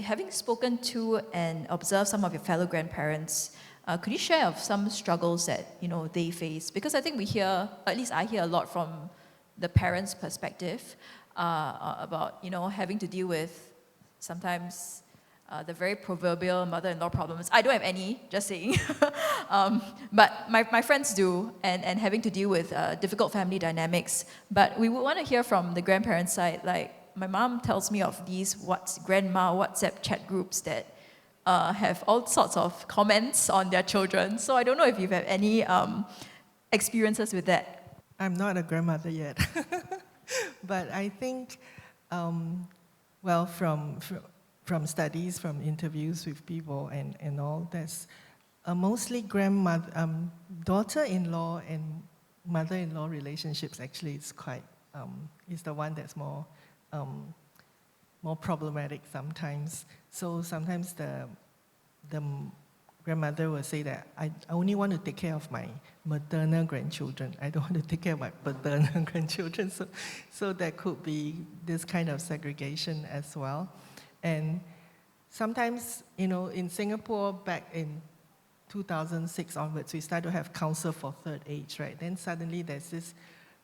having spoken to and observed some of your fellow grandparents, could you share of some struggles that they face? Because I think we hear, at least I hear a lot from the parents' perspective about having to deal with sometimes the very proverbial mother-in-law problems. I don't have any, just saying. But my friends do, and having to deal with difficult family dynamics. But we would want to hear from the grandparents' side. Like, my mom tells me of these grandma WhatsApp chat groups that have all sorts of comments on their children. So I don't know if you've had any experiences with that. I'm not a grandmother yet. But I think, well, from studies, from interviews with people and all, there's mostly daughter-in-law and mother-in-law relationships actually is quite, is the one that's more problematic sometimes. So sometimes the grandmother will say that I only want to take care of my maternal grandchildren. I don't want to take care of my paternal grandchildren. So there could be this kind of segregation as well. And sometimes, in Singapore, back in 2006 onwards, we started to have counsel for third age, right? Then suddenly there's this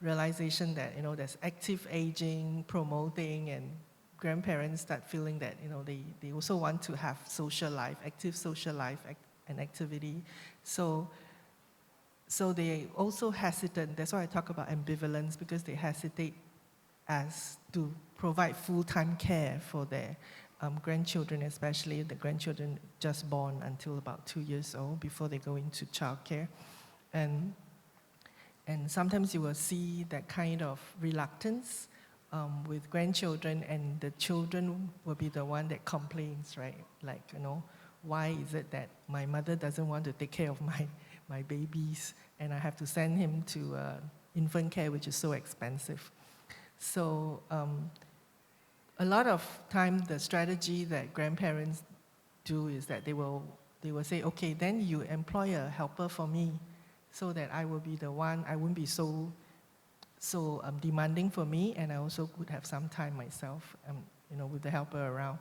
realization that, there's active aging, promoting, and grandparents start feeling that, they also want to have social life, active social life and activity. So they also hesitant. That's why I talk about ambivalence, because they hesitate as to provide full-time care for their grandchildren, especially the grandchildren just born until about 2 years old before they go into childcare. And sometimes you will see that kind of reluctance with grandchildren, and the children will be the one that complains, right? Like, why is it that my mother doesn't want to take care of my babies, and I have to send him to infant care, which is so expensive. So a lot of time, the strategy that grandparents do is that they will say, okay, then you employ a helper for me, so that I will be the one, I won't be so demanding for me, and I also could have some time myself, with the helper around.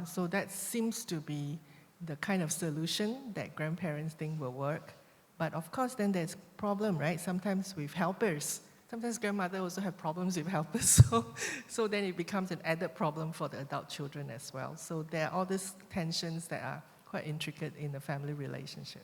So that seems to be the kind of solution that grandparents think will work. But of course, then there's problem, right? Sometimes with helpers. Sometimes grandmother also have problems with helpers, so then it becomes an added problem for the adult children as well. So there are all these tensions that are quite intricate in the family relationship.